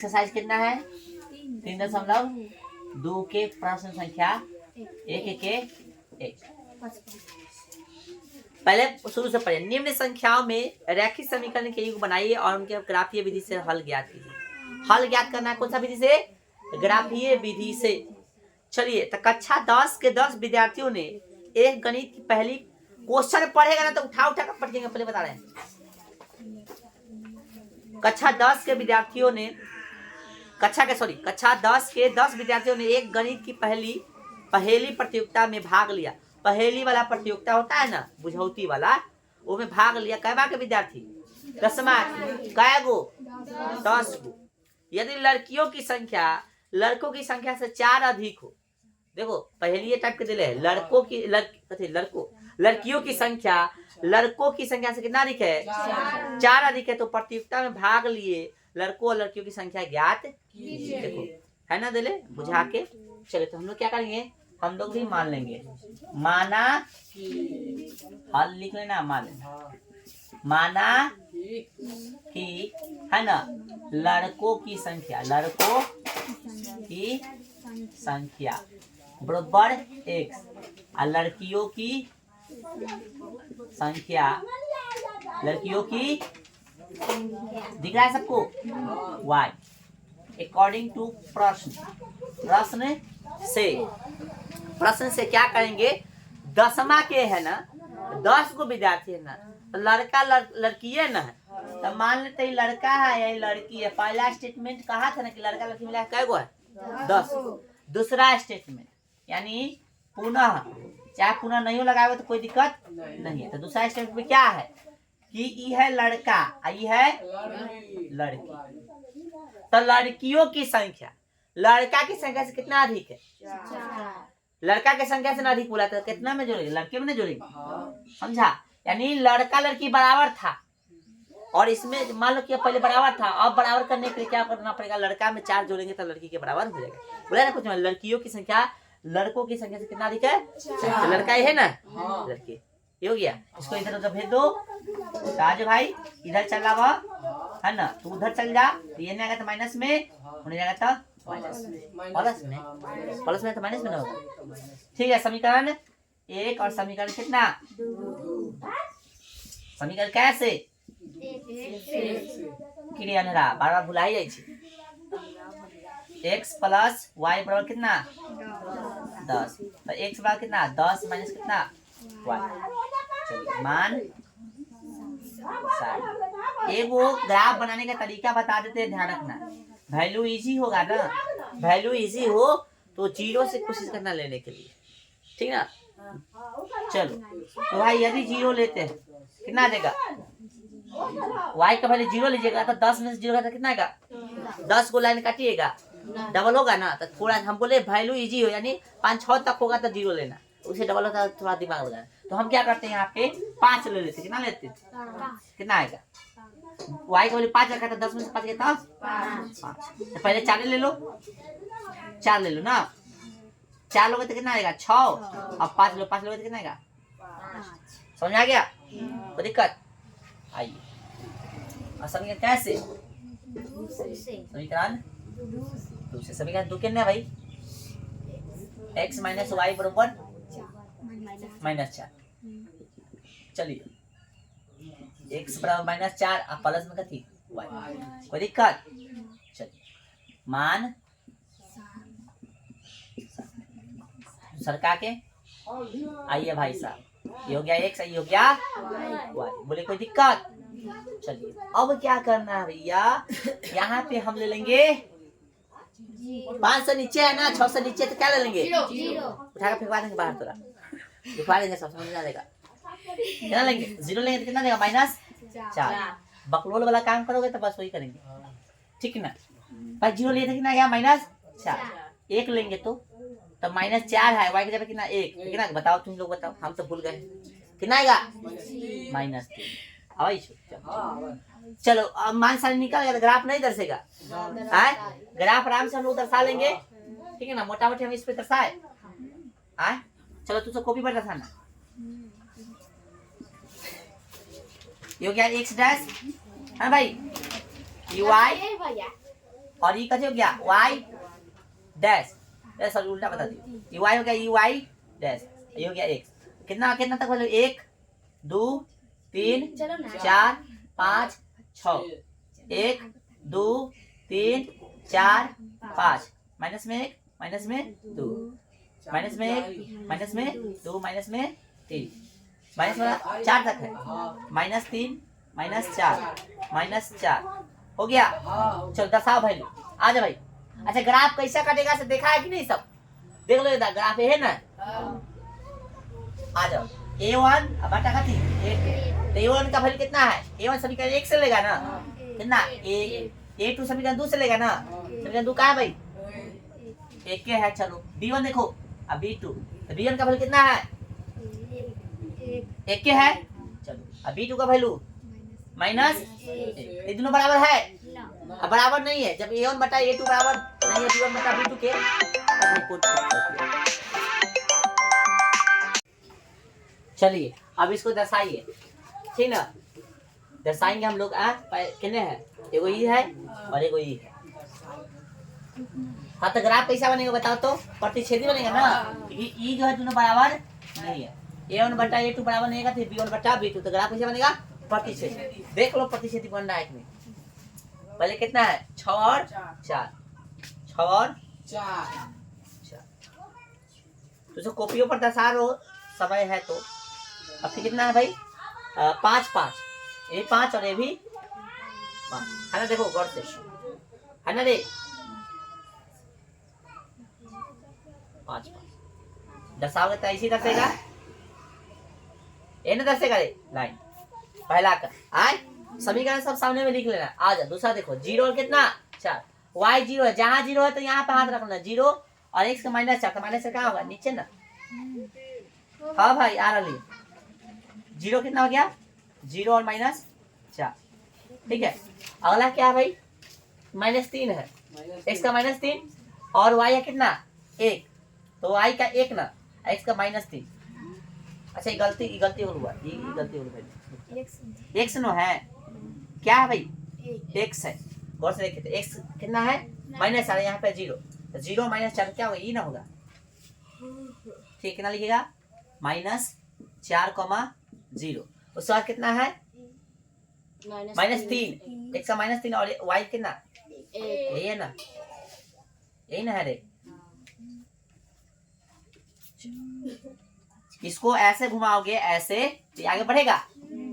Exercise कितना है 3.2 के प्रश्न संख्या 1 पहले शुरू से पढ़िए। निम्न संख्याओं में रैखिक समीकरण के युग बनाइए और उनके ग्राफीय विधि से हल ज्ञात कीजिए। हल ज्ञात करना कौन सा विधि से? ग्राफीय विधि से। चलिए तो कक्षा 10 के 10 विद्यार्थियों ने एक गणित की पहली क्वेश्चन पढ़ेगा ना तो उठा कर पढ़ जाएंगे। पहले बता रहे हैं कक्षा 10 के विद्यार्थियों ने कक्षा 10 के 10 विद्यार्थियों ने एक गणित की पहेली प्रतियोगिता में भाग लिया। पहेली वाला प्रतियोगिता होता है ना, बुझौती वाला, वो में भाग लिया। कैवा के विद्यार्थी? 10वां। कै गो? 10 गो। यदि लड़कियों की संख्या लड़कों की संख्या से 4 अधिक हो, देखो पहेली टाइप के दिले है, लड़कियों की संख्या लड़कों की संख्या से कितना अधिक है? 4 अधिक है, तो प्रतियोगिता में भाग लिए लड़कों और लड़कियों की संख्या ज्ञात कीजिए। देखो है ना दिले, बुझा के। चले तो हम लोग क्या करेंगे, हम लोग भी मान लेंगे। माना हल लिख लेना, मान लेना। माना कि है ना लड़कों की संख्या बराबर x और लड़कियों की दिख रहा है सबको y अकॉर्डिंग टू प्रश्न से क्या करेंगे? 10वां के है ना 10 को विद्यार्थी है ना, तो लड़का लड़की है ना, तो मान लेते ही लड़का है या लड़की है। पहला स्टेटमेंट कहा था ना कि लड़का लड़की मिला कै गो है? 10। दूसरा स्टेटमेंट यानी पुनः, चाहे पुनः नहीं लगाए तो कोई दिक्कत नहीं है। तो दूसरा स्टेटमेंट में क्या है कि ये है लड़का, ये है लड़की। तो लड़कियों की संख्या लड़का की संख्या से कितना अधिक है? लड़का की संख्या से अधिक बोला था, कितना में जोड़ेंगे? लड़के में जोड़ेंगे, समझा? यानी लड़का लड़की बराबर था, और इसमें मान लो कि पहले बराबर था, अब बराबर करने के लिए क्या करना पड़ेगा? लड़का में 4 जोड़ेंगे तो लड़की के बराबर हो जाएगा। बोला ना कुछ? लड़कियों की संख्या लड़कों की संख्या से कितना अधिक है? तो लड़का ही है ना, लड़के। ये हो गया। इसको इधर उधर भेज दो। राजू भाई इधर चल रहा है ना, तू उधर चल जा, तो ये नहीं आएगा तो माइनस में, होने जाएगा तो प्लस में तो माइनस में ना होगा। ठीक है। समीकरण 1 और समीकरण कितना? समीकरण कैसे क्रिया बार बार भुला ही जाए। x प्लस y बराबर कितना? 10। तो x बराबर कितना? 10 माइनस कितना? y। चलिए मान 60। एक वो ग्राफ बनाने का तरीका बता देते हैं, ध्यान रखना। वैल्यू इजी होगा ना, वैल्यू इजी हो तो 0 से कोशिश करना लेने के लिए, ठीक ना? चलो तो भाई यदि 0 लेते हैं कितना देगा? y का वैल्यू 0 लीजिएगा तो 10 में से 0 का कितना आएगा? 10 को लाइन काटिएगा, डबल होगा ना, तो थोड़ा हम बोले वैल्यू इजी हो यानी 5-6 तक होगा तो 0 लेना, उसे डबल होता है थोड़ा दिमाग लगाना। तो हम क्या करते हैं, यहाँ पे 5 ले लेते। कितना लेते? कितना आएगा? y का वैल्यू 5 रखा था, 10 में से 5 गया था 5। तो पहले 4 ले लो, 4 ले लो ना। 4 लोगे तो कितना आएगा? 6। अब 5 लोगे तो कितना आएगा? 5। समझ आ गया? कोई दिक्कत? आइए समीकरण कैसे? समीकरण दूसरे समीकरण 2 कितना भाई? x माइनस वाई बराबर -4। चलिए x बराबर -4 और प्लस में कथी y। कोई दिक्कत? चलिए मान सरका के आइए भाई साहब, ये हो गया x, ये हो गया y। बोले कोई दिक्कत? चलिए अब क्या करना है भैया, यहाँ पे हम ले लेंगे 5 से नीचे है ना, 6 से नीचे तो क्या ले लेंगे? उठा कर फेंकवा देंगे बाहर, थोड़ा दिखवा देंगे, सब समझ आ जाएगा। कितना लेंगे? 0 लेंगे तो कितना देगा? -4। बकलोल वाला काम करोगे तो बस वही करेंगे, ठीक ना भाई? 0 लिए तो कितना गया? -4। 1 लेंगे तो -4 है, y की जगह कितना? 1। कितना बताओ, तुम लोग बताओ, हम तो भूल गए। कितना आएगा? -3। चलो अब मान सारे निकल गया तो ग्राफ नहीं दर्शेगा, ग्राफ आराम से हम लोग दर्शा लेंगे, ठीक है ना? मोटा मोटी हम इस पे दर्शाए। चलो तू सब कॉपी पर दर्शाना। ये हो गया x डैश, है भाई, y और ये कैसे हो गया y डैश, सॉरी उल्टा बता दी, ये y हो गया ये y डैश, ये हो गया x। कितना कितना तक बोलो 1 2 3 4 5 6, 1 2 3 4 5, माइनस में 1 माइनस में 2, माइनस में 1 माइनस में 2 माइनस में 3, माइनस वाला 4 तक है, माइनस 3 माइनस 4 माइनस 4 हो गया। चलो दसाओ भाई, आ जा भाई। अच्छा ग्राफ कैसा कटेगा से देखा है कि नहीं, सब देख लो इधर ग्राफ है ना, आ जाओ। a1 बटा का 3 a2, तो a1 का वैल्यू कितना है, a1 समीकरण 1 से लेगा ना, कितना a2 समीकरण 2 से लेगा ना, समीकरण 2 कहाँ है भाई, एक के है। चलो b1 देखो, अब b2, तो b1 का वैल्यू कितना है, एक के है। चलो अब b2 का वैल्यू माइनस, ये दोनों बराबर है, अब बराबर नहीं है, जब a1 बटा a2 बराबर नहीं है b1 बटा b2 के, चलिए अब इसको दर्शाइए, ठीक ना, दर्शाएंगे हम लोग। कितने हैं, एगो ई है और एगो ई है। हाँ तो ग्राफ कैसा बनेगा बताओ तो, प्रतिच्छेदी बनेगा ना, क्योंकि ई जो है दोनों बराबर नहीं है, a1 बटा a2 बराबर नहीं है, फिर b1 बटा b2, तो ग्राफ कैसा बनेगा, प्रतिच्छेदी। देख लो प्रतिच्छेदी बन रहा है कि नहीं, पहले कितना है 6 और 4, 6 और 4, तो कॉपियों पर दर्शा रहो, समय है तो। अब फिर कितना है भाई 5 5, ये 5 और ये भी 5 है ना, देखो गौर से है ना रे, 5 5 दर्शाओगे तो ऐसे दर्शेगा, ये ना दर्शेगा रे लाइन पहला का। आए समीकरण सब सामने में लिख लेना। आ जा दूसरा देखो, 0 और कितना 4, y 0 है, जहां 0 है तो यहाँ पे हाथ रखना, 0 और x का माइनस 4, तो माइनस से कहाँ होगा नीचे ना, हाँ भाई आ रही, 0 कितना हो गया 0 और माइनस 4, ठीक है। अगला क्या है भाई -3 है, x का -3 और y है कितना 1, तो y का 1 ना, x का -3। अच्छा ये गलती हो हुआ, ये गलती हो गई, x नो है क्या है भाई x है, गौर से देखिए तो x कितना है -4, यहाँ पे 0, तो 0 माइनस 4 क्या होगा ये ना होगा, ठीक कितना लिखिएगा -4,0, उसके बाद कितना है -3, x का -3 और y कितना यही है ना, यही ना है रे। इसको ऐसे घुमाओगे ऐसे तो आगे बढ़ेगा,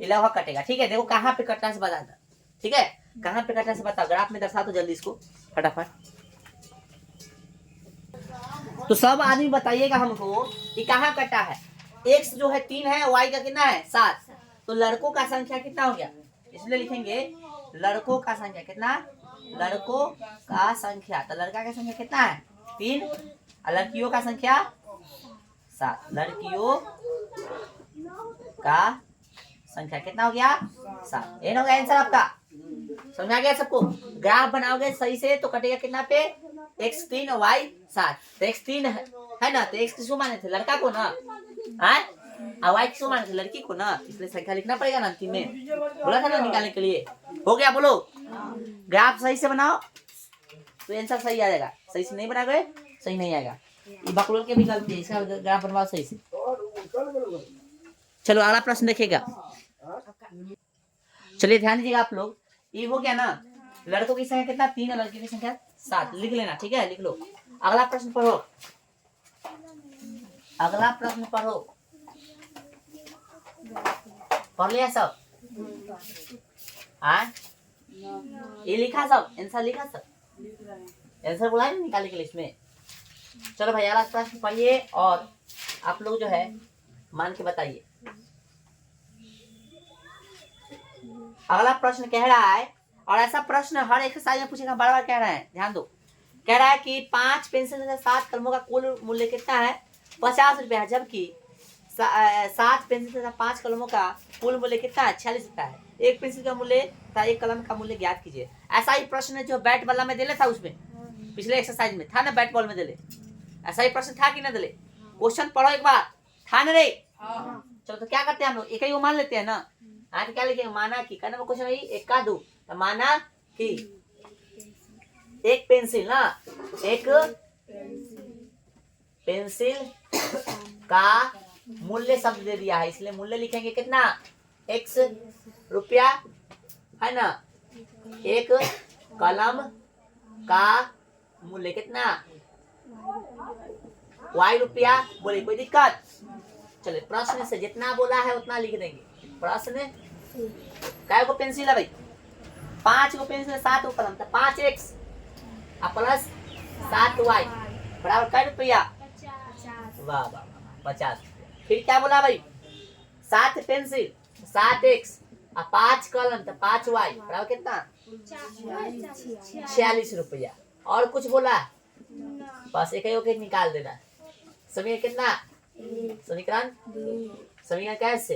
इलावा कटेगा, ठीक है। देखो कहाँ पे कटना से बता, ठीक है कहाँ पे कटना से बता, ग्राफ में दर्शा तो जल्दी इसको फटाफट। तो सब आदमी बताइएगा हमको कि कहाँ कटा है, x जो है 3 है, y का कितना है 7, तो लड़कों का संख्या कितना हो गया, इसलिए लिखेंगे लड़कों का संख्या कितना, लड़कों का संख्या, तो लड़का का संख्या कितना है 3 और लड़कियों का संख्या 7, लड़कियों का संख्या कितना हो गया 7, ये हो गया आंसर आपका। समझ आ गया सबको, ग्राफ बनाओगे सही से तो कटेगा कितना पे x 3 और y 7, तो x 3 है ना, तो x किसको माने थे लड़का को ना, और y किसको माने थे लड़की को ना, इसलिए संख्या लिखना पड़ेगा ना अंतिम में, बोला था ना निकालने के लिए। हो गया बोलो, ग्राफ सही से बनाओ तो आंसर सही आ जाएगा, सही से नहीं बनाओगे सही नहीं आएगा, ये बकलोल के भी गलती है, इसका ग्राफ बनवाओ सही से। चलो अगला प्रश्न देखिएगा, चलिए ध्यान दीजिएगा आप लोग, ये हो गया ना, लड़कों की संख्या कितना 3 और लड़की की संख्या 7, लिख लेना, ठीक है लिख लो। अगला प्रश्न पढ़ो, अगला प्रश्न पढ़ो, पढ़ लिया सब, ये लिखा सब, आंसर लिखा सब, आंसर बोला नहीं निकालने के लिए इसमें। चलो भाई अगला प्रश्न पढ़िए और आप लोग जो है मान के बताइए। अगला प्रश्न कह रहा है, और ऐसा प्रश्न हर एक्सरसाइज में पूछेगा, बार बार कह रहा है, ध्यान दो, कह रहा है कि 5 पेंसिल से 7 कलमों का कुल मूल्य कितना है 50 रुपया है, जबकि 7 पेंसिल से 5 कलमों का कुल मूल्य कितना है 46 रुपया है, एक पेंसिल का मूल्य तथा एक कलम का मूल्य ज्ञात कीजिए। ऐसा ही प्रश्न जो बैट बॉल में दिले था, उसमें पिछले एक्सरसाइज में था ना, बैट बॉल में दिले, ऐसा ही प्रश्न था कि ना दिले, क्वेश्चन पढ़ो एक बार, था ना रे। चलो तो क्या करते हैं हम लोग, एक ही वो मान लेते हैं ना, आज क्या लिखेंगे, माना कि, कहना क्वेश्चन भाई 1 का 2, तो माना कि एक पेंसिल ना, एक पेंसिल का मूल्य शब्द दे दिया है, इसलिए मूल्य लिखेंगे कितना, x रुपया है ना। एक कलम का मूल्य कितना, y रुपया। बोले कोई दिक्कत? चले प्रश्न से जितना बोला है उतना लिख देंगे। प्रश्न काय को पेंसिल है भाई, 5 को पेंसिल, 7 को कलम, तो 5x प्लस 7y बराबर कै रुपया, वाह वाह 50। फिर क्या बोला भाई, 7 पेंसिल 7x 5 कलम तो 5y बराबर कितना, 46 रुपया। और कुछ बोला, बस एक ही निकाल देना। समीकरण कितना, समीकरण कैसे,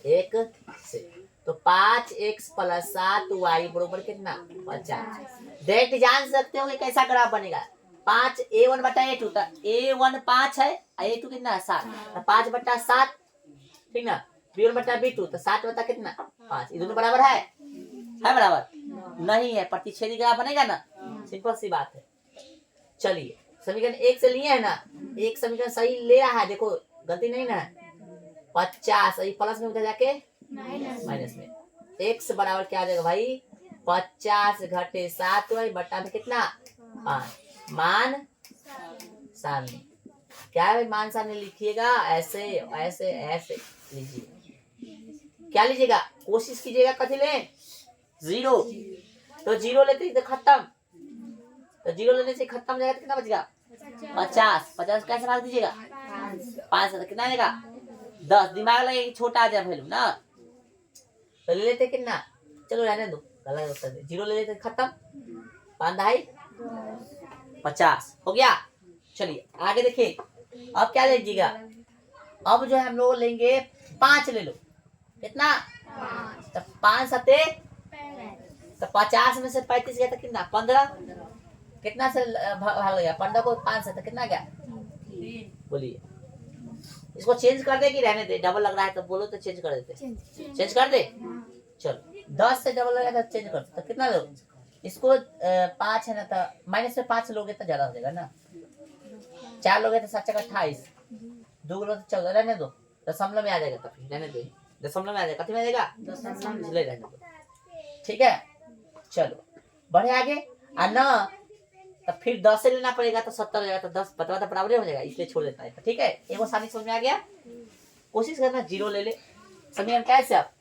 एक से, तो 5x प्लस 7y बरोबर कितना, 50। डायरेक्ट जान सकते हो कि कैसा ग्राफ बनेगा। 5 a1 बटा a2, तो a1 5 है, a2 कितना है 7, तो 5 बटा 7, ठीक ना। b1 बटा b2, तो 7 बटा कितना 5, ये दोनों बराबर है बराबर नहीं है, प्रतिच्छेदी ग्राफ बनेगा ना, सिंपल सी बात है। चलिए समीकरण 1 से लिए है ना, एक समीकरण सही ले रहा है, देखो गलती नहीं ना, 50 प्लस में उधर जाके माइनस में, x बराबर क्या आ जाएगा भाई, 50 घटे 7y बटा में कितना 5। मान सामने क्या है भाई, मान सामने लिखिएगा, ऐसे ऐसे ऐसे लीजिए। क्या लीजिएगा, कोशिश कीजिएगा कथी ले, 0, तो 0 लेते तो खत्म, तो 0 लेने से खत्म हो जाएगा, तो कितना बचेगा 50 कैसे भाग दीजिएगा, 5 से कितना आएगा 10। दिमाग लगे छोटा आ जाए वैल्यू ना, तो ले लेते कितना, चलो रहने दो, गलत उत्तर दे, 0 ले लेते खत्म, 5 दहाई 50 हो गया। चलिए आगे देखिए, अब क्या लीजिएगा, अब जो है हम लोग लेंगे 5 ले लो, कितना 5, तो 5 सते, तो 50 में से 35 गया तो कितना 15, कितना से भाग गया 15 को 5 से, तो कितना गया 3। बोलिए इसको चेंज कर दे कि रहने दे, डबल लग रहा है तो बोलो तो चेंज कर देते, चेंज कर दे। चलो 10 से डबल लगा तो चेंज कर, तो कितना लो, इसको 5 है ना, तो माइनस में 5 लोगे तो ज्यादा हो जाएगा ना, 4 लोगे तो 7 28, 2 लोगे तो 14, रहने दो, दशमलव में आ जाएगा, तो फिर रहने दो, दशमलव में आ जाएगा, कथी में आ जाएगा दशमलव, ले रहने दो, ठीक है। चलो बढ़े आगे, और ना तो फिर 10 से लेना पड़ेगा, तो 70 हो जाएगा, तो 10 बतवा तो बराबर हो जाएगा, इसलिए छोड़ देता है, ठीक है। एक बार सारी समझ में आ गया, कोशिश करना 0 ले ले। समीकरण कैसे, आप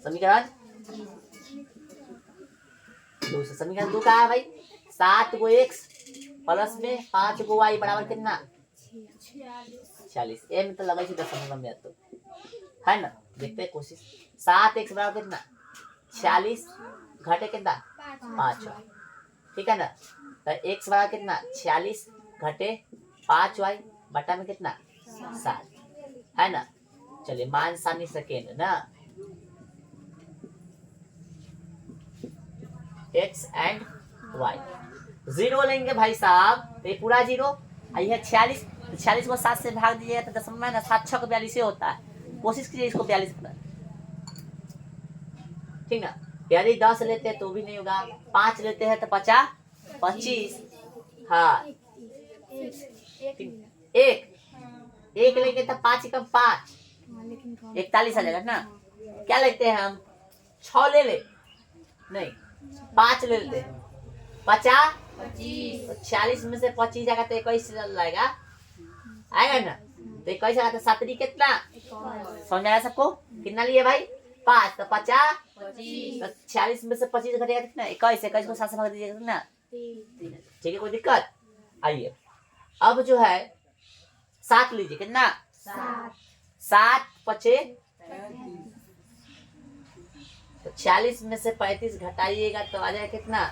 समीकरण 2 से, समीकरण 2 का है भाई, 7 को x प्लस में 5 को y बराबर कितना 46। ए में तो लगा दशमलव में तो है ना, देखते हैं कोशिश। 7x बराबर कितना 46 घटे कितना 5, ठीक है ना, तो x बराबर कितना 46 घटे 5y बटा में कितना 7, है ना। चलिए मान सानी सेकेंड ना, x एंड y 0 लेंगे भाई साहब, तो ये पूरा 0, यह 46 को 7 से भाग दीजिएगा तो दशमलव में ना 7 6 42 होता है, कोशिश कीजिए इसको 42 पर, ठीक ना। यदि 10 लेते हैं तो भी नहीं होगा, 5 लेते हैं तो 50 25, हाँ एक लेंगे तो 5 कम 5 41 आ जाएगा ना। क्या लेते हैं हम, 6 ले ले, नहीं 5 ले लेते हैं, 50 25, 46 में से 25 जाएगा तो 21 लाएगा, आएगा ना, तो 21 आएगा, तो 7 कितना, समझ आया सबको, कितना लिए भाई 5, तो 50 25, 46 में से 25 घटेगा कितना 21 को 7 से भाग दीजिएगा कितना 3, ठीक है, कोई दिक्कत। आइए अब जो है 7 लीजिए, कितना 7 पचे, तो 46 में से 35 घटाइएगा तो आ जाएगा कितना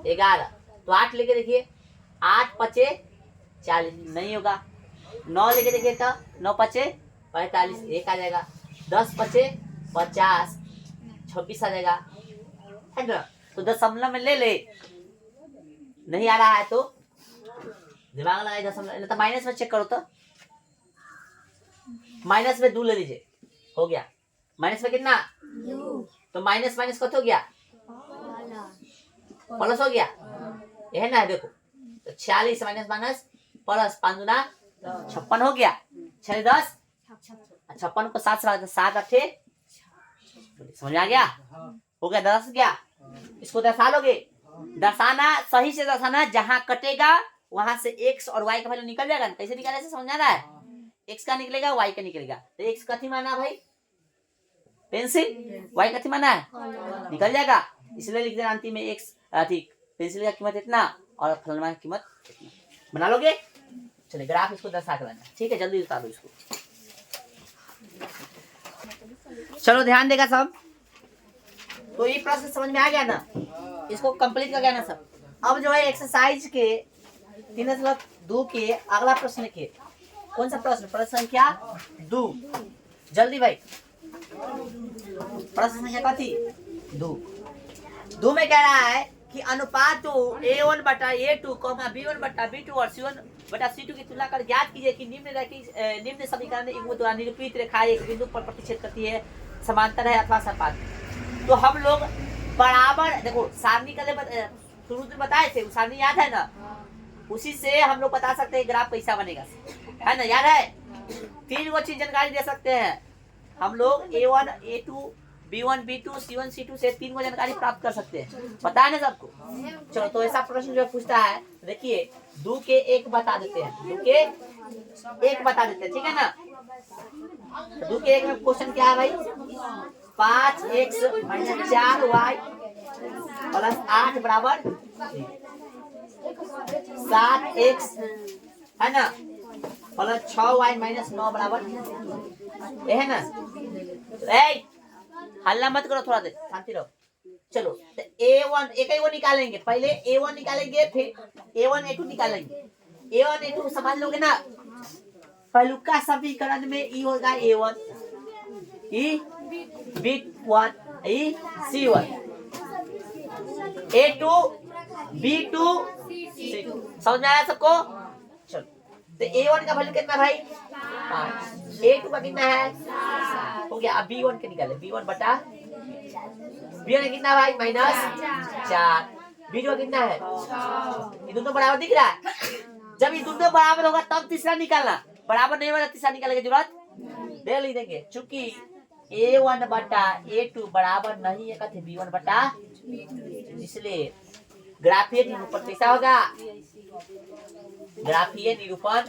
11, तो 8 लेके देखिए, 8 पचे 40 नहीं होगा, 9 लेके देखिए तो 9 पचे 45 1 आ जाएगा, 10 पचे 50 26 आ जाएगा, है ना। तो दशमलव में ले ले, नहीं आ रहा है तो दिमाग लगाए, दशमलव तो माइनस में चेक करो, तो माइनस में 2 ले लीजिए, हो गया, माइनस में कितना 2, तो माइनस माइनस कत हो गया प्लस हो गया, ये है ना, देखो तो 46 माइनस माइनस प्लस 5 गुना 56 हो गया, 6 10 56 को 7 से 7 8 समझ में आ गया, हो गया 10 गया। इसको दर्शा लोगे, दर्शाना सही से दर्शाना, जहां कटेगा वहां से x और y का वैल्यू निकल जाएगा। कैसे निकाले से समझ आ रहा है, x का निकलेगा y का निकलेगा, तो x कथी माना भाई पेंसिल, y कथी माना है निकल जाएगा, इसलिए लिख देना अंतिम में x ठीक पेंसिल का कीमत इतना और फलना की कीमत इतना। बना लोगे, चलिए ग्राफ इसको दर्शा कर लेना, ठीक है, जल्दी उतारो इसको। चलो ध्यान देगा सब, तो ये प्रश्न समझ में आ गया ना, इसको कंप्लीट कर गया ना सब। अब जो है एक्सरसाइज के 3.2 के अगला प्रश्न के, कौन सा प्रश्न, प्रश्न संख्या 2, जल्दी भाई, प्रश्न संख्या कथी 2 में कह रहा है कि अनुपात A1 बटा A2, B1 बटा B2 और C1 बटा C2 की तुलना कर ज्ञात कीजिए कि निम्न समीकरण में एक द्वारा निरूपित रेखा एक बिंदु पर प्रतिच्छेद करती है, समांतर है अथवा समांतर। तो हम लोग बराबर, देखो सारणी का शुरू में बताए थे, सारणी याद है ना, उसी से हम लोग बता सकते हैं ग्राफ कैसा बनेगा, है ना, याद है। 3 गो चीज जानकारी दे सकते हैं हम लोग, A1 A2 B1 B2 C1 C2 से 3 गो जानकारी प्राप्त कर सकते हैं, पता है ना सबको। चलो तो ऐसा प्रश्न जो पूछता है, देखिए 2 के 1 बता देते हैं, 2 के 1 बता देते हैं, ठीक है ना। 2 के 1 में क्वेश्चन क्या है भाई, 5x माइनस 4y प्लस 8 बराबर 7x, है ना, प्लस 6y माइनस 9 बराबर, ये है ना। हल्ला मत करो, थोड़ा देर शांति रहो। चलो तो A1 एक ही वो निकालेंगे, पहले A1 निकालेंगे, फिर A1 A2 निकालेंगे। A1 A2 समझ लोगे ना, पहलुका समीकरण में E होगा A1, E B1, E C1, A2 B2 C2, समझ में आया सबको। चलो तो A1 का वैल्यू कितना भाई 5, A2 का कितना है हो गया। अब B1 के निकाले, B1 बटा B1 का कितना भाई -4, B2 का कितना है, ये दोनों बराबर दिख रहा है। जब ये दोनों बराबर होगा तब तीसरा निकालना, बराबर नहीं होगा तीसरा निकालने की जरूरत दे ली देंगे, चूंकि A1 बटा A2 बराबर नहीं है कहते B1 बटा, इसलिए ग्राफीय निरूपण कैसा होगा, ग्राफीय निरूपण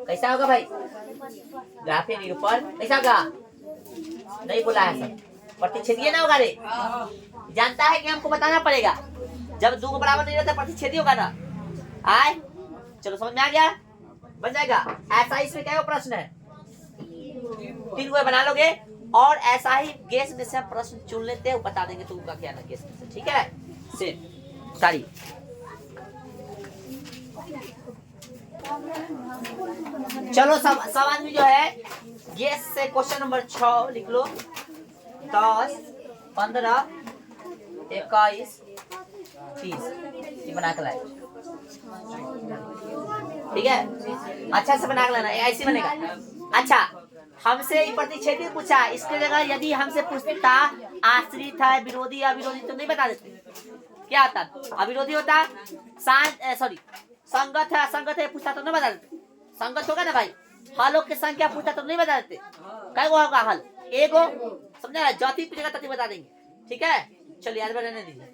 कैसा होगा भाई, ग्राफीय निरूपण कैसा होगा, नहीं बोला है सब, प्रतिच्छेदीय ना होगा रे, जानता है कि हमको बताना पड़ेगा, जब 2 को बराबर नहीं रहता प्रतिच्छेदी होगा ना। आए चलो समझ में आ गया, बन जाएगा। ऐसा इसमें क्या प्रश्न है, 3 को बना लोगे, और ऐसा ही गैस में से हम प्रश्न चुन लेते हैं, बता देंगे तो उनका क्या ना गैस में से, ठीक है सेम सारी। चलो सब आदमी जो है गैस से क्वेश्चन नंबर 6 लिख लो, 10 15 21 30 ये बना कर लाए, ठीक है, अच्छा से बना कर लाना, ऐसे बनेगा। अच्छा हमसे प्रतिच्छेदी पूछा, इसके जगह यदि हमसे पूछता आश्रित है, विरोधी, अविरोधी तो नहीं बता देते, क्या होता अविरोधी होता, संगत है असंगत है पूछता तो नहीं बता देते, संगत होगा ना भाई, हलों की संख्या पूछता तो नहीं बता देते, क्या होगा हल एगो, समझा, जाति पूछेगा तभी बता देंगे, ठीक है। चलिए याद बनाने दीजिए।